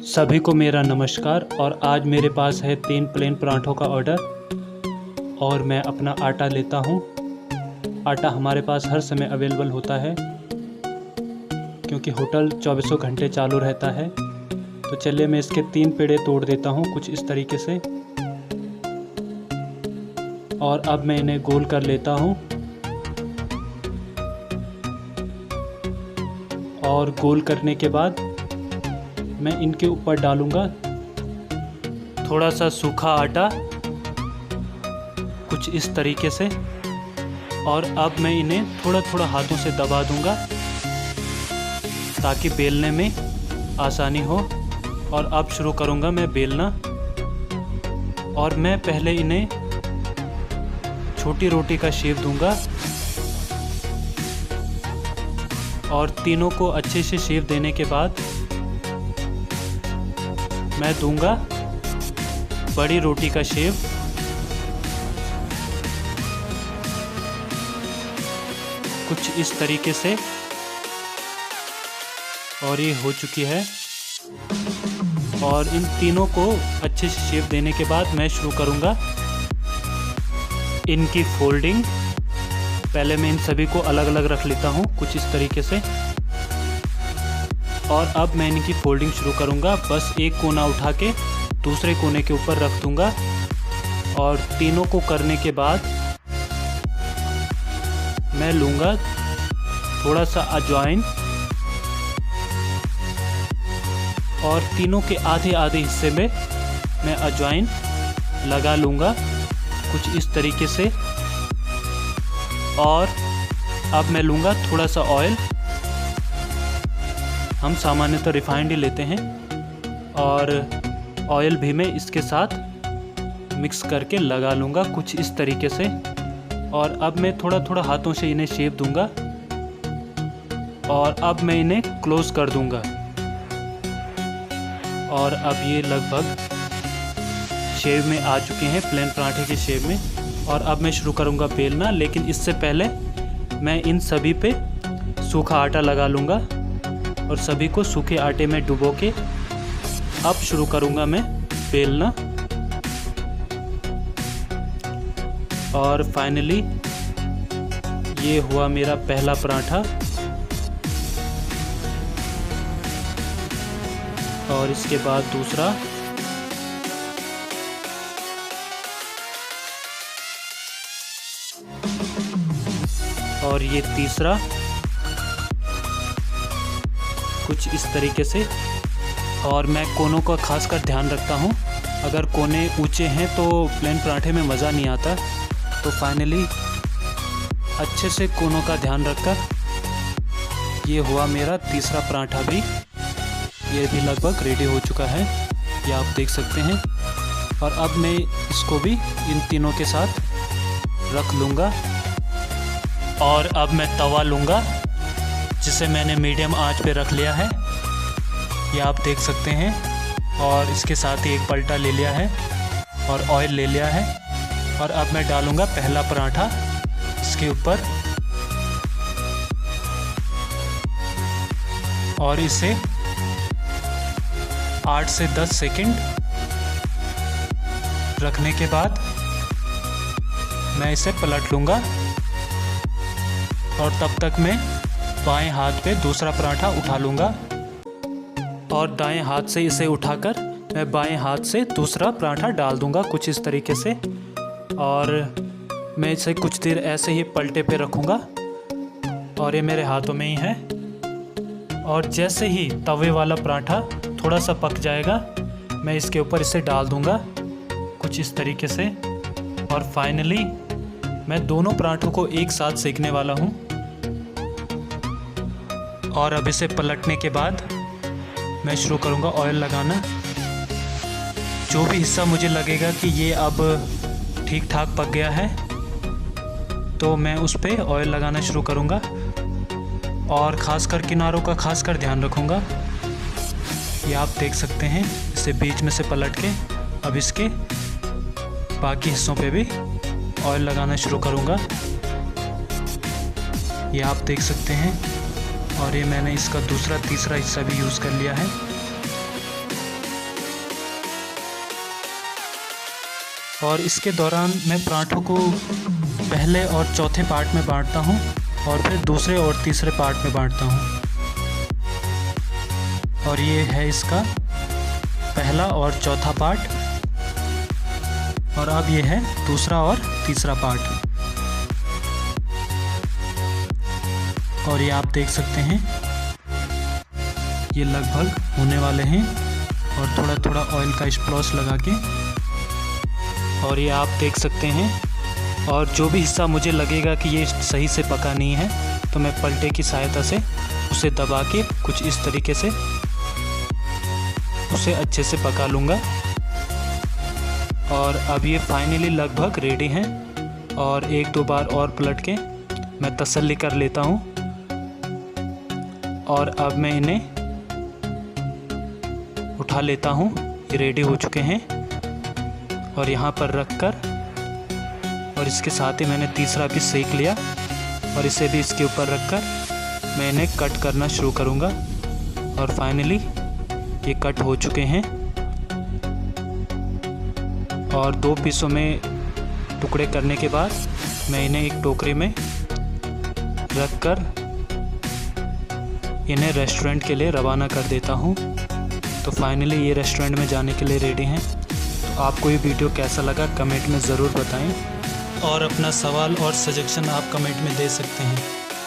सभी को मेरा नमस्कार। और आज मेरे पास है 3 प्लेन पराठों का ऑर्डर और मैं अपना आटा लेता हूँ। आटा हमारे पास हर समय अवेलेबल होता है क्योंकि होटल 24 घंटे चालू रहता है। तो चलिए मैं इसके 3 पेड़े तोड़ देता हूँ कुछ इस तरीके से। और अब मैं इन्हें गोल कर लेता हूँ और गोल करने के बाद मैं इनके ऊपर डालूँगा थोड़ा सा सूखा आटा कुछ इस तरीके से। और अब मैं इन्हें थोड़ा थोड़ा हाथों से दबा दूँगा ताकि बेलने में आसानी हो। और अब शुरू करूँगा मैं बेलना। और मैं पहले इन्हें छोटी रोटी का शेप दूँगा और तीनों को अच्छे से शेप देने के बाद मैं दूंगा बड़ी रोटी का शेप। कुछ इस तरीके से। और ये हो चुकी है। और इन तीनों को अच्छे से शेप देने के बाद मैं शुरू करूंगा इनकी फोल्डिंग। पहले मैं इन सभी को अलग अलग रख लेता हूँ कुछ इस तरीके से। और अब मैं इनकी फोल्डिंग शुरू करूँगा। बस एक कोना उठा के दूसरे कोने के ऊपर रख दूँगा। और तीनों को करने के बाद मैं लूँगा थोड़ा सा अजवाइन और तीनों के आधे आधे हिस्से में मैं अजवाइन लगा लूँगा कुछ इस तरीके से। और अब मैं लूँगा थोड़ा सा ऑयल। हम सामान्यतः रिफाइंड ही लेते हैं। और ऑयल भी मैं इसके साथ मिक्स करके लगा लूँगा कुछ इस तरीके से। और अब मैं थोड़ा थोड़ा हाथों से इन्हें शेप दूँगा। और अब मैं इन्हें क्लोज कर दूँगा। और अब ये लगभग शेप में आ चुके हैं, प्लेन पराठे के शेप में। और अब मैं शुरू करूँगा बेलना। लेकिन इससे पहले मैं इन सभी पे सूखा आटा लगा लूँगा और सभी को सूखे आटे में डुबो के अब शुरू करूँगा मैं बेलना। और फाइनली ये हुआ मेरा पहला पराठा। और इसके बाद दूसरा। और ये तीसरा कुछ इस तरीके से। और मैं कोनों का खासकर ध्यान रखता हूँ। अगर कोने ऊंचे हैं तो प्लेन पराठे में मज़ा नहीं आता। तो फाइनली अच्छे से कोनों का ध्यान रखकर ये हुआ मेरा तीसरा पराठा भी। ये भी लगभग रेडी हो चुका है, ये आप देख सकते हैं। और अब मैं इसको भी इन तीनों के साथ रख लूँगा। और अब मैं तवा लूँगा जिसे मैंने मीडियम आंच पे रख लिया है, ये आप देख सकते हैं। और इसके साथ ही एक पलटा ले लिया है और ऑयल ले लिया है। और अब मैं डालूँगा पहला पराठा इसके ऊपर और इसे 8 से 10 सेकंड रखने के बाद मैं इसे पलट लूँगा। और तब तक मैं बाएं हाथ पे दूसरा पराठा उठा लूँगा। और दाएं हाथ से इसे उठाकर मैं बाएं हाथ से दूसरा पराठा डाल दूँगा कुछ इस तरीके से। और मैं इसे कुछ देर ऐसे ही पलटे पे रखूँगा। और ये मेरे हाथों में ही है। और जैसे ही तवे वाला पराठा थोड़ा सा पक जाएगा मैं इसके ऊपर इसे डाल दूँगा कुछ इस तरीके से। और फाइनली मैं दोनों पराठों को एक साथ सेकने वाला हूँ। और अब इसे पलटने के बाद मैं शुरू करूँगा ऑयल लगाना। जो भी हिस्सा मुझे लगेगा कि ये अब ठीक ठाक पक गया है तो मैं उस पर ऑयल लगाना शुरू करूँगा। और ख़ासकर किनारों का खासकर ध्यान रखूँगा। ये आप देख सकते हैं। इसे बीच में से पलट के अब इसके बाकी हिस्सों पे भी ऑयल लगाना शुरू करूँगा। ये आप देख सकते हैं। और ये मैंने इसका दूसरा तीसरा हिस्सा भी यूज़ कर लिया है। और इसके दौरान मैं पराठों को पहले और चौथे पार्ट में बांटता हूँ और फिर दूसरे और तीसरे पार्ट में बांटता हूँ। और ये है इसका पहला और चौथा पार्ट, और अब ये है दूसरा और तीसरा पार्ट। और ये आप देख सकते हैं ये लगभग होने वाले हैं, और थोड़ा थोड़ा ऑयल का स्प्लॉश लगा के। और ये आप देख सकते हैं, और जो भी हिस्सा मुझे लगेगा कि ये सही से पका नहीं है तो मैं पलटे की सहायता से उसे दबा के कुछ इस तरीके से उसे अच्छे से पका लूँगा। और अब ये फाइनली लगभग रेडी हैं, और एक दो बार और पलट के मैं तसल्ली कर लेता हूँ। और अब मैं इन्हें उठा लेता हूँ, ये रेडी हो चुके हैं। और यहाँ पर रख कर, और इसके साथ ही मैंने तीसरा भी सेक लिया, और इसे भी इसके ऊपर रख कर मैं इन्हें कट करना शुरू करूँगा। और फाइनली ये कट हो चुके हैं, और 2 पीसों में टुकड़े करने के बाद मैं इन्हें एक टोकरी में रख कर इन्हें रेस्टोरेंट के लिए रवाना कर देता हूँ। तो फाइनली ये रेस्टोरेंट में जाने के लिए रेडी हैं। तो आपको ये वीडियो कैसा लगा कमेंट में ज़रूर बताएं, और अपना सवाल और सजेशन आप कमेंट में दे सकते हैं।